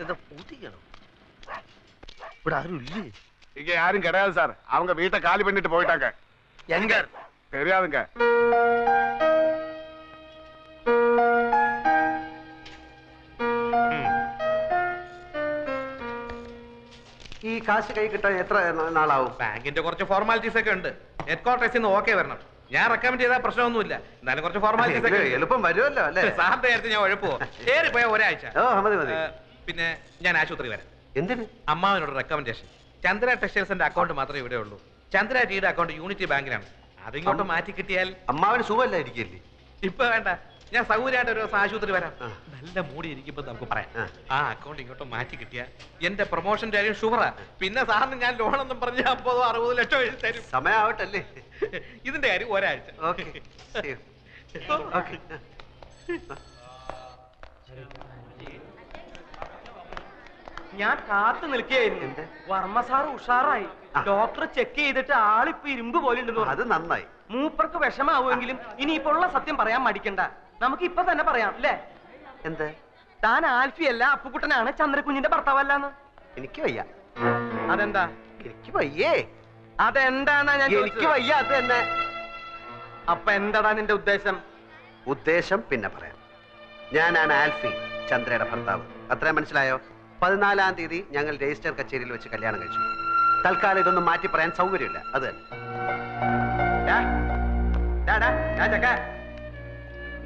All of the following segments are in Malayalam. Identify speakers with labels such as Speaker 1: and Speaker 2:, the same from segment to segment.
Speaker 1: എന്താ പൂട്ടിക്കണോ? ഇവിടെ ആരും ഇല്ലേ?
Speaker 2: இங்க யாரும் கிடையாது சார். அவங்க வீட்டை காலி பண்ணிட்டு போயிட்டாங்க.
Speaker 1: எங்க?
Speaker 2: தெரியாதுங்க.
Speaker 3: ഈ കാശ് കൈ കിട്ടാൻ എത്ര നാളാവും?
Speaker 4: ബാങ്കിന്റെ കുറച്ച് ഫോർമാലിറ്റീസ് ഒക്കെ ഉണ്ട്. ഹെഡ് ക്വാർട്ടേഴ്സിൽ നിന്ന് ഓക്കെ വരണം. ഞാൻ റെക്കമെൻഡ് ചെയ്താൽ പ്രശ്നമൊന്നുമില്ല. എന്നാലും കുറച്ച് ഫോർമാലിറ്റീസ് ഒക്കെ
Speaker 3: എളുപ്പം വരുമല്ലോ അല്ലേ?
Speaker 4: സാറിന്റെ കാര്യത്തിൽ ഞാൻ ഉഴപ്പോ ഏറിപ്പോയ ഒരാഴ്ച. പിന്നെ ഞാൻ ആശുപത്രി വരാം.
Speaker 3: എന്തിന്?
Speaker 4: അമ്മാവിനോട് റെക്കമെൻഡേഷൻ. ചന്ദ്ര ടെക്സ്റ്റൈൽസിന്റെ അക്കൗണ്ട് മാത്രമേ ഇവിടെ ഉള്ളൂ. ചന്ദ്ര ടീയുടെ അക്കൗണ്ട് യൂണിറ്റി ബാങ്കിലാണ്. അതിങ്ങോട്ട് മാറ്റി കിട്ടിയാൽ
Speaker 3: അമ്മാവിന് സുഖമല്ലായിരിക്കില്ലേ?
Speaker 4: ഇപ്പൊ വേണ്ട, ഞാൻ സൗകര്യമായിട്ട് ഒരു ദിവസം ആശുപത്രി വരാം. നല്ല മൂടി ഇരിക്കുമ്പോ നമുക്ക് പറയാം. ആ അക്കൗണ്ട് ഇങ്ങോട്ട് മാറ്റി കിട്ടിയാൽ എന്റെ പ്രൊമോഷന്റെ കാര്യം ഷുവറാ. പിന്നെ സാറിന് ഞാൻ ലോണൊന്നും പറഞ്ഞ് 50-60 ലക്ഷം എഴുതി തരും.
Speaker 3: സമയാവട്ടല്ലേ?
Speaker 4: ഇതിന്റെ കാര്യം ഒരാഴ്ച.
Speaker 5: ഞാൻ കാത്തു നിൽക്കുകയായിരുന്നു. വർമ്മ സാർ ഉഷാറായി. ഡോക്ടർ ചെക്ക് ചെയ്തിട്ട് ആളിപ്പോ ഇരുമ്പ് പോലെ ഉണ്ടെന്ന്.
Speaker 3: അത് നന്നായി.
Speaker 5: മൂപ്പർക്ക് വിഷമാവുമെങ്കിലും ഇനിയിപ്പോ ഉള്ള സത്യം പറയാൻ മടിക്കണ്ട. നമുക്ക് ഇപ്പൊ തന്നെ പറയാം അല്ലേ?
Speaker 3: എന്ത്?
Speaker 5: താൻ ആൽഫിയല്ല, അപ്പുക്കുട്ടനാണ്, ചന്ദ്രകുഞ്ഞിന്റെ ഭർത്താവല്ലാന്ന്.
Speaker 3: എനിക്ക് വയ്യ.
Speaker 5: അതെന്താ?
Speaker 3: എനിക്ക് വയ്യേ.
Speaker 5: അതെന്താന്നാ ഞാൻ?
Speaker 3: എനിക്ക് വയ്യ. അത് തന്നെ.
Speaker 5: അപ്പൊ എന്താടാ നിന്റെ ഉദ്ദേശം?
Speaker 3: ഉദ്ദേശം പിന്നെ പറയാം. ഞാനാണ് ആൽഫി, ചന്ദ്രയുടെ ഭർത്താവ്. അത്രയും മനസ്സിലായോ? 14-ാം തീയതി ഞങ്ങൾ രജിസ്റ്റർ കച്ചേരിയിൽ വെച്ച് കല്യാണം കഴിച്ചു. തൽക്കാലം ഇതൊന്നും മാറ്റി പറയാൻ സൗകര്യമില്ല. അത് തന്നെ.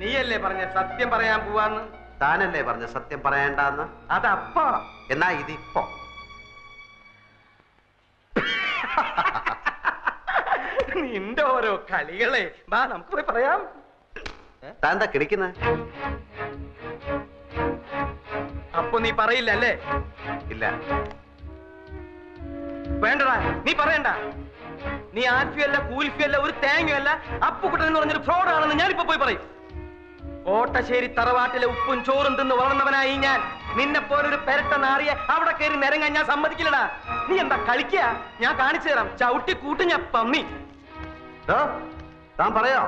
Speaker 5: നീയല്ലേ പറഞ്ഞ സത്യം പറയാൻ പോവാന്ന്?
Speaker 3: താനല്ലേ പറഞ്ഞ സത്യം പറയണ്ടെന്ന്?
Speaker 5: അതപ്പോ.
Speaker 3: എന്നാ ഇതിപ്പോ.
Speaker 5: നിന്റെ ഓരോ കളികളെ. ബാ നമുക്ക് പോയി പറയാം.
Speaker 3: താൻ എന്താ കിടക്കുന്നത്?
Speaker 5: അപ്പൊ നീ പറയില്ല അല്ലേ?
Speaker 3: ഇല്ല.
Speaker 5: വേണ്ടടാ, നീ പറയണ്ട. നീ ആൽഫിയല്ല, കൂൽഫിയല്ല, ഒരു തേങ്ങയല്ല, അപ്പുക്കുട്ടൻ എന്ന് പറഞ്ഞൊരു ഫ്രോഡ് ആണെന്ന് ഞാനിപ്പോ പോയി പറയും. കോട്ടശ്ശേരി തറവാട്ടിലെ ഉപ്പും ചോറും തിന്ന് വളർന്നവനായി ഞാൻ. നിന്നെ പോലൊരു പെരട്ട നാറിയെ അവിടെ കയറി നിരങ്ങാൻ ഞാൻ സമ്മതിക്കില്ലടാ. നീ എന്താ കളിക്കുക? ഞാൻ കാണിച്ചു തരാം. ചവിട്ടി കൂട്ടി ഞാൻ പമ്മി.
Speaker 3: താൻ പറയോ?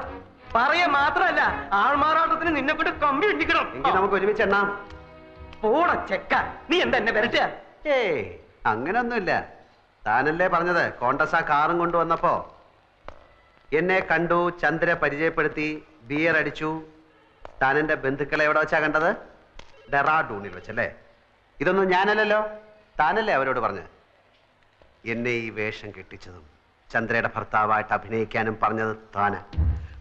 Speaker 5: പറയ മാത്രല്ല, ആൾമാറാട്ടത്തിന് നിന്നെ കൊണ്ട് കമ്പി ഇണ്ടിക്കണം.
Speaker 3: എങ്കിൽ നമുക്ക് ഒരുമിച്ച് എണ്ണാം.
Speaker 5: പോട ചെക്ക, നീ എന്താ എന്നെ പെരട്ടുക?
Speaker 3: ഏയ് അങ്ങനൊന്നുമില്ല. താനല്ലേ പറഞ്ഞത് കോണ്ടസ കാറും കൊണ്ടുവന്നപ്പോ എന്നെ കണ്ടു, ചന്ദ്ര പരിചയപ്പെടുത്തി, ബിയർ അടിച്ചു. താൻ എന്റെ ബന്ധുക്കളെ എവിടെ വെച്ചാ കണ്ടത്? ഡെറാഡൂണിൽ വെച്ചല്ലേ? ഇതൊന്നും ഞാനല്ലല്ലോ, താനല്ലേ അവരോട് പറഞ്ഞത്. എന്നെ ഈ വേഷം കെട്ടിച്ചതും ചന്ദ്രയുടെ ഭർത്താവായിട്ട് അഭിനയിക്കാനും പറഞ്ഞത് താന്.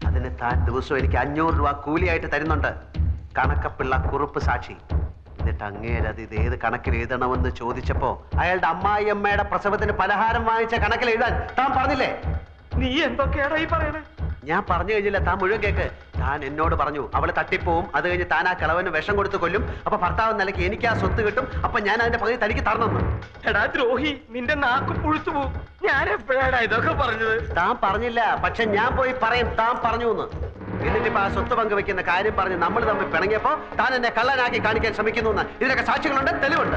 Speaker 3: അതിന് താൻ ദിവസവും എനിക്ക് 500 രൂപ കൂലിയായിട്ട് തരുന്നുണ്ട്. കണക്കപ്പിള്ള കുറുപ്പ് സാക്ഷി. എന്നിട്ട് അങ്ങേരത് ഇത് ഏത് കണക്കിൽ എഴുതണമെന്ന് ചോദിച്ചപ്പോ അയാളുടെ അമ്മായിയമ്മയുടെ പ്രസവത്തിന് പലഹാരം വാങ്ങിച്ച കണക്കിൽ എഴുതാൻ താൻ പറഞ്ഞില്ലേ?
Speaker 5: നീ എന്തൊക്കെയാടാ ഈ പറയണേ?
Speaker 3: ഞാൻ പറഞ്ഞു കഴിഞ്ഞില്ല, താൻ മുഴുവൻ കേക്ക്. താൻ എന്നോട് പറഞ്ഞു അവള് തട്ടിപ്പോവും, അത് കഴിഞ്ഞ് താൻ ആ കിളവന് വിഷം കൊടുത്ത് കൊല്ലും, അപ്പൊ ഭർത്താവ് നിലയ്ക്ക് എനിക്ക് ആ സ്വത്ത് കിട്ടും, അപ്പൊ ഞാൻ അതിന്റെ പകുതി തനിക്ക് തരണമെന്ന്.
Speaker 5: എടാ ദ്രോഹി, നിന്റെ നാക്ക് പുഴുത്തു പോവും. ഞാൻ എപ്പോഴാടാ ഇതൊക്കെ പറഞ്ഞത്?
Speaker 3: താൻ പറഞ്ഞില്ല, പക്ഷെ ഞാൻ പോയി പറയും താൻ പറഞ്ഞു എന്ന്. എന്നിട്ടിപ്പോ ആ സ്വത്ത് പങ്കുവെക്കുന്ന കാര്യം പറഞ്ഞ് നമ്മൾ തമ്മിൽ പിണങ്ങിയപ്പോ താൻ എന്നെ കള്ളനാക്കി കാണിക്കാൻ ശ്രമിക്കുന്നു എന്ന്. ഇതിനൊക്കെ സാക്ഷികളുണ്ട്, തെളിവുണ്ട്.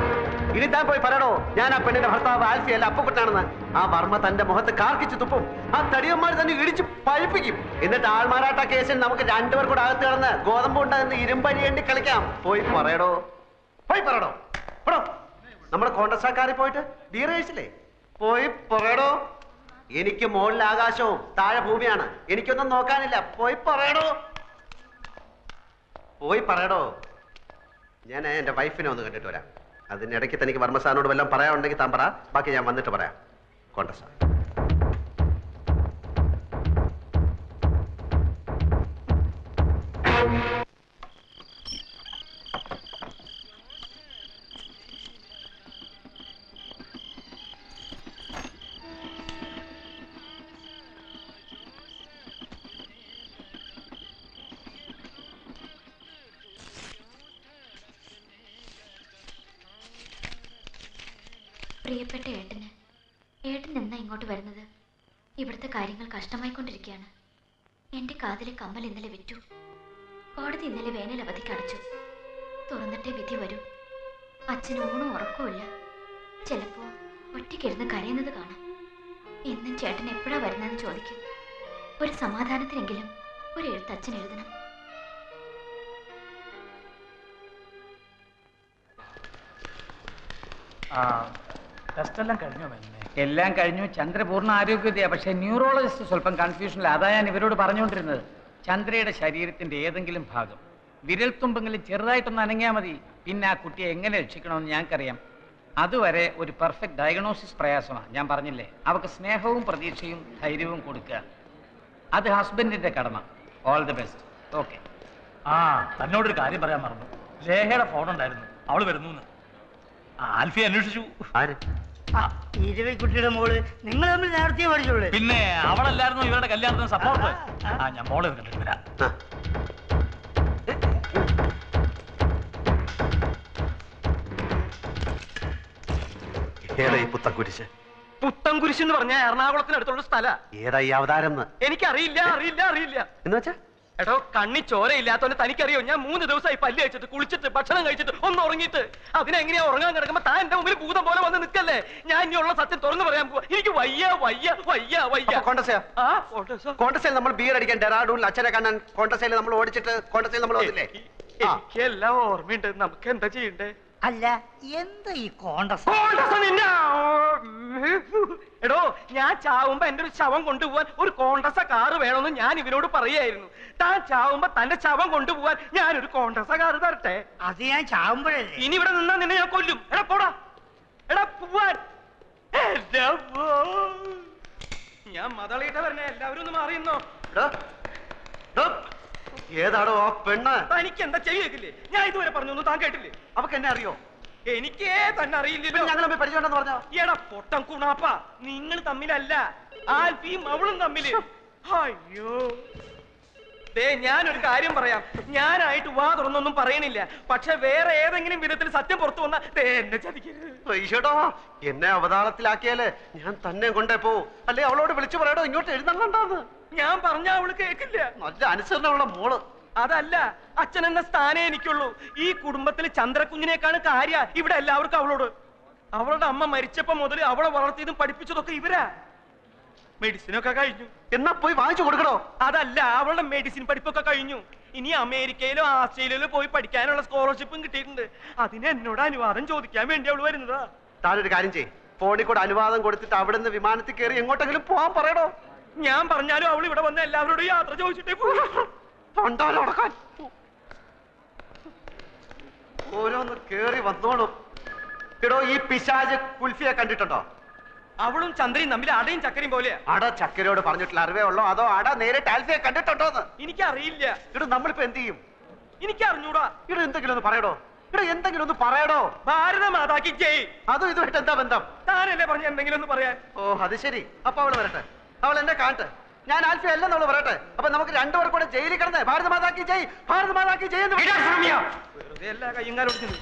Speaker 3: ഇനി താൻ പോയി പറയണോ ഞാൻ ആ പെണ്ണിന്റെ ഭർത്താവ് ആൽഫി അല്ല അപ്പുക്കുട്ടനാണെന്ന്? ആ വർമ്മ തന്റെ മുഖത്ത് കാർക്കിച്ച് തുപ്പും. ആ തടിയന്മാർ തന്നെ ഇടിച്ച് പഴിപ്പിക്കും. എന്നിട്ട് ആൾമാറാട്ട കേസിൽ നമുക്ക് രണ്ടുപേർ കൂടെ അകത്ത് കിടന്ന് ഗോതമ്പ് ഉണ്ടാകുന്ന ഇരുമ്പരിയേണ്ടി കളിക്കാം. പോയി പറയടോ, പോയി പറയടോ. നമ്മുടെ കോണ്ടസാക്കാരിൽ പോയിട്ട് ബിയർ കഴിച്ചില്ലേ? പോയി പറയടോ. എനിക്ക് മുകളിൽ ആകാശവും താഴെ ഭൂമിയാണ്, എനിക്കൊന്നും നോക്കാനില്ല. പോയി പറയടോ, പോയി പറയടോ. ഞാൻ എന്റെ വൈഫിനെ ഒന്ന് കണ്ടിട്ട് വരാം. അതിനിടയ്ക്ക് തനിക്ക് വർമ്മസാറിനോട് വല്ലതും പറയാനുണ്ടെങ്കിൽ താൻ പറ, ബാക്കി ഞാൻ വന്നിട്ട് പറയാം. കോണ്ടസാർ
Speaker 6: പ്രിയപ്പെട്ട ഏട്ടന്, ഏട്ടൻ എന്നാ ഇങ്ങോട്ട് വരുന്നത്? ഇവിടുത്തെ കാര്യങ്ങൾ കഷ്ടമായിക്കൊണ്ടിരിക്കുകയാണ്. എൻ്റെ കാതിലെ കമ്മൽ ഇന്നലെ വിറ്റു. കോടതി ഇന്നലെ വേനൽ അവധിക്ക് അടച്ചു. തുറന്നിട്ടേ വിധി വരൂ. അച്ഛന് ഊണും ഉറക്കവുമില്ല. ചിലപ്പോൾ ഒറ്റയ്ക്കിരുന്ന് കരയുന്നത് കാണാം. എന്നും ചേട്ടൻ എപ്പോഴാ വരുന്നതെന്ന് ചോദിക്കും. ഒരു സമാധാനത്തിനെങ്കിലും ഒരു എഴുത്ത് അച്ഛൻ എഴുതണം.
Speaker 7: ടെസ്റ്റ് എല്ലാം കഴിഞ്ഞോ?
Speaker 8: എല്ലാം കഴിഞ്ഞു. ചന്ദ്ര പൂർണ്ണ ആരോഗ്യതയാ. പക്ഷെ ന്യൂറോളജിസ്റ്റ് സ്വല്പം കൺഫ്യൂഷനില്ല. അതാ ഞാൻ ഇവരോട് പറഞ്ഞുകൊണ്ടിരുന്നത്. ചന്ദ്രയുടെ ശരീരത്തിന്റെ ഏതെങ്കിലും ഭാഗം വിരൽത്തുമ്പെങ്കിലും ചെറുതായിട്ടൊന്ന് അനങ്ങിയാൽ മതി. പിന്നെ ആ കുട്ടിയെ എങ്ങനെ രക്ഷിക്കണമെന്ന് ഞങ്ങൾക്കറിയാം. അതുവരെ ഒരു പെർഫെക്റ്റ് ഡയഗ്നോസിസ് പ്രയാസമാണ്. ഞാൻ പറഞ്ഞില്ലേ, അവർക്ക് സ്നേഹവും പ്രതീക്ഷയും ധൈര്യവും കൊടുക്കുക. അത് ഹസ്ബൻഡിന്റെ കടമ. All the best. ഓക്കെ.
Speaker 7: തന്നോടൊരു കാര്യം പറയാൻ മറന്നു. ലേഖയുടെ ഫോൺ ഉണ്ടായിരുന്നു, അവള് വരുന്നു. ആൽഫി അന്വേഷിച്ചു.
Speaker 9: കുട്ടിയുടെ മോള് നിങ്ങൾ തമ്മിൽ നേരത്തെ പഠിച്ചുള്ളൂ.
Speaker 7: പിന്നെ അവളല്ലായിരുന്നു ഇവരുടെ കല്യാണത്തിന് സപ്പോർട്ട്. ഞാൻ മോളെ കണ്ടിട്ട് വരാം.
Speaker 3: പുത്തൻകുരിശ്?
Speaker 5: പുത്തൻകുരിശ് എന്ന് പറഞ്ഞ എറണാകുളത്തിനടുത്തുള്ള സ്ഥല.
Speaker 3: ഏതാ ഈ അവതാരം?
Speaker 5: എനിക്കറിയില്ല, അറിയില്ല, അറിയില്ല.
Speaker 3: എന്ന് വെച്ചാ
Speaker 5: എടോ, കണ്ണി ചോരയില്ലാത്തോണ്ട് തനിക്കറിയോ? ഞാൻ 3 ദിവസമായി പല്ല് കഴിച്ചിട്ട്, കുളിച്ചിട്ട്, ഭക്ഷണം കഴിച്ചിട്ട്, ഒന്ന് ഉറങ്ങിയിട്ട്. അതിനെങ്ങനെയാ ഉറങ്ങാൻ കിടക്കുമ്പോ താൻ എന്റെ മുമ്പിൽ ഭൂതം പോലെ വന്ന് നിൽക്കല്ലേ? ഞാൻ ഇനിയുള്ള സത്യം തുറന്നു പറയാൻ പോവാ. എനിക്ക് വയ്യ, വയ്യ, വയ്യ, വയ്യ.
Speaker 3: കോൺഗ്രസിൽ നമ്മൾ ബിയർ അടിക്കാൻ ഡെറാഡൂണിൽ അച്ഛനെ കാണാൻ കോൺഗ്രസിൽ നമ്മൾ ഓടിച്ചിട്ട് കോൺഗ്രസിൽ നമ്മൾ വന്നില്ലേ?
Speaker 5: എനിക്ക് എല്ലാം ഓർമ്മയുണ്ട്. നമുക്ക് എന്താ ചെയ്യണ്ടേ?
Speaker 9: അല്ല, എന്താ ഈ കോൺഗ്രസ്?
Speaker 5: എടോ, ഞാൻ ചാവുമ്പോ എന്റെ ഒരു ശവം കൊണ്ടുപോവാൻ ഒരു കോൺഗ്രസ കാറ് വേണമെന്ന് ഞാൻ ഇവരോട് പറയായിരുന്നു. താൻ ചാവുമ്പോ തന്റെ ശവം കൊണ്ടുപോവാൻ ഞാനൊരു കോൺഗ്രസ കാറ് തരട്ടെ?
Speaker 9: അത് ഞാൻ ചാവുമ്പോഴല്ലേ.
Speaker 5: ഇനി ഇവിടെ നിന്നാ നിന്നെ ഞാൻ കൊല്ലും. എടാ പോടാ, എടാ പോവാൻ. ഞാൻ മതളിയിട്ട് വരണേ, എല്ലാവരും ഒന്ന് മാറിയെന്നോ.
Speaker 3: ഏതാടോ ആ പെണ്ണ്?
Speaker 5: തനിക്ക് എന്താ ചെവി കേൾക്കില്ലേ? ഞാൻ ഇതുവരെ പറഞ്ഞൊന്നും താൻ കേട്ടില്ലേ?
Speaker 3: അവക്ക് എന്നെ അറിയോ?
Speaker 5: എനിക്കേ തന്നെ അറിയില്ലല്ലോ.
Speaker 3: ഞങ്ങൾ പരിചയമുണ്ടെന്ന് പറഞ്ഞോ?
Speaker 5: എടാ പൊട്ടം കുണാപ്പ, നിങ്ങൾ തമ്മിലല്ല, ആൽഫിയും അവളും തമ്മില്. അയ്യോ, ദേ ഞാനൊരു കാര്യം പറയാം. ഞാനായിട്ട് വാ തുറന്നൊന്നും പറയണില്ല. പക്ഷെ വേറെ ഏതെങ്കിലും വിധത്തിൽ സത്യം പുറത്തു വന്നാ എന്നെ ചതിക്കരുത്.
Speaker 3: ഈശോടോ, എന്നെ അവതാളത്തിലാക്കിയാല് ഞാൻ തന്നെ കൊണ്ടേ പോവും. അല്ലെ അവളോട് വിളിച്ചു പറയടോ ഇങ്ങോട്ട് എഴുന്നള്ളണ്ടാന്ന്.
Speaker 5: ഞാൻ പറഞ്ഞ അവള് കേക്കില്ല.
Speaker 3: നല്ല അനുസരണമുള്ള മോള്.
Speaker 5: അതല്ല, അച്ഛൻ എന്ന സ്ഥാനേ എനിക്കുള്ളൂ. ഈ കുടുംബത്തിൽ ചന്ദ്രക്കുഞ്ഞിനേക്കാണ് കാര്യ ഇവിടെ എല്ലാവർക്കും അവളോട്. അവളുടെ അമ്മ മരിച്ചപ്പോ മുതൽ അവളെ വളർത്തിയതും പഠിപ്പിച്ചതൊക്കെ ഇവരാ. മെഡിസിനൊക്കെ കഴിഞ്ഞു.
Speaker 3: എന്നാ പോയി വാങ്ങിച്ചു കൊടുക്കണോ?
Speaker 5: അതല്ല, അവളുടെ മെഡിസിൻ പഠിപ്പൊക്കെ കഴിഞ്ഞു. ഇനി അമേരിക്കയിലോ ആസ്ട്രേലിയയിലോ പോയി പഠിക്കാനുള്ള സ്കോളർഷിപ്പും കിട്ടിയിട്ടുണ്ട്. അതിന് എന്നോട് അനുവാദം ചോദിക്കാൻ വേണ്ടി അവള് വരുന്നതാ.
Speaker 3: താനൊരു കാര്യം ചെയ്യ്, ഫോണിൽ കൂടെ അനുവാദം കൊടുത്തിട്ട് അവിടെ നിന്ന് വിമാനത്തിൽ കയറി എങ്ങോട്ടെങ്കിലും പോവാൻ പറയണോ?
Speaker 5: ഞാൻ പറഞ്ഞാലും അവൾ ഇവിടെ വന്ന എല്ലാവരോടും യാത്ര ചോദിച്ചിട്ടേ
Speaker 3: തൊണ്ടാലടക്കാൻ ഓരോന്ന് കേറി വന്നോളും. എടോ, ഈ പിശാച് കുൽഫിയെ കണ്ടിട്ടുണ്ടോ?
Speaker 5: അവളും ചന്ദ്രയും തമ്മിൽ അടയും ചക്കരയും പോലെയാ.
Speaker 3: അട ചക്കരയോട് പറഞ്ഞിട്ടുള്ള അറിവേ ഉള്ളോ, അതോ അട നേരിട്ട് ആൽഫിയെ കണ്ടിട്ടുണ്ടോന്ന്?
Speaker 5: എനിക്കറിയില്ല.
Speaker 3: ഇവിടെ നമ്മളിപ്പോ എന്ത് ചെയ്യും?
Speaker 5: എനിക്ക് അറിഞ്ഞൂടാ.
Speaker 3: ഇവിടെ എന്തെങ്കിലും ഒന്ന് പറയടോ. ഇവിടെ എന്തെങ്കിലും ഒന്ന് പറയടോ.
Speaker 5: ഭാരത മാതാക്കി ജയ്.
Speaker 3: അതും ഇതുമായിട്ട് എന്താ ബന്ധം?
Speaker 5: താനല്ലേ പറഞ്ഞ എന്തെങ്കിലും ഒന്ന് പറയാൻ.
Speaker 3: ഓ, അത് ശരി. അപ്പൊ അവള് വരട്ടെ, അവൾ എന്നെ കാണട്ടെ. ഞാൻ ആൽഫി അല്ലെന്ന് അവള് പറയട്ടെ. അപ്പൊ നമുക്ക് രണ്ടുപേർ കൂടെ ജയിലിൽ കിടന്നേ ഭാരത മാതാക്കി ജയ്, ഭാരത മാതാക്കി ജയ് എന്ന്
Speaker 5: വെറുതെ എല്ലാ കയ്യും കാലും ഒടിഞ്ഞത്.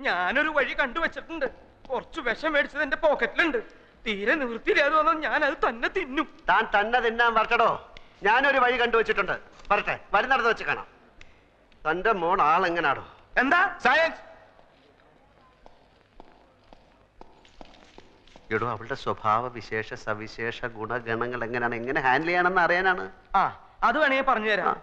Speaker 5: ഞാനൊരു വഴി കണ്ടുവച്ചിട്ടുണ്ട്. കുറച്ച് വിഷം മേടിച്ചത് എന്റെ പോക്കറ്റിലുണ്ട്. തീരെ നിവൃത്തിയില്ലാതെ വന്നാൽ ഞാൻ അത് തന്നെ തിന്നും.
Speaker 3: താൻ തന്നെ തിന്നാൻ വരട്ടടോ. ഞാനൊരു വഴി കണ്ടുവച്ചിട്ടുണ്ട്. വരട്ടെ, വരുന്നിടത്ത് വെച്ച് കാണാം. തന്റെ മോൻ ആളെങ്ങനാടോ?
Speaker 5: എന്താ സയൻസ്?
Speaker 3: എടോ, അവളുടെ സ്വഭാവ വിശേഷ സവിശേഷ ഗുണഗണങ്ങൾ എങ്ങനെയാണ്, എങ്ങനെ ഹാൻഡിൽ ചെയ്യണമെന്ന് അറിയാനാണ്.
Speaker 5: അത് വേണമെങ്കിൽ പറഞ്ഞു തരാം.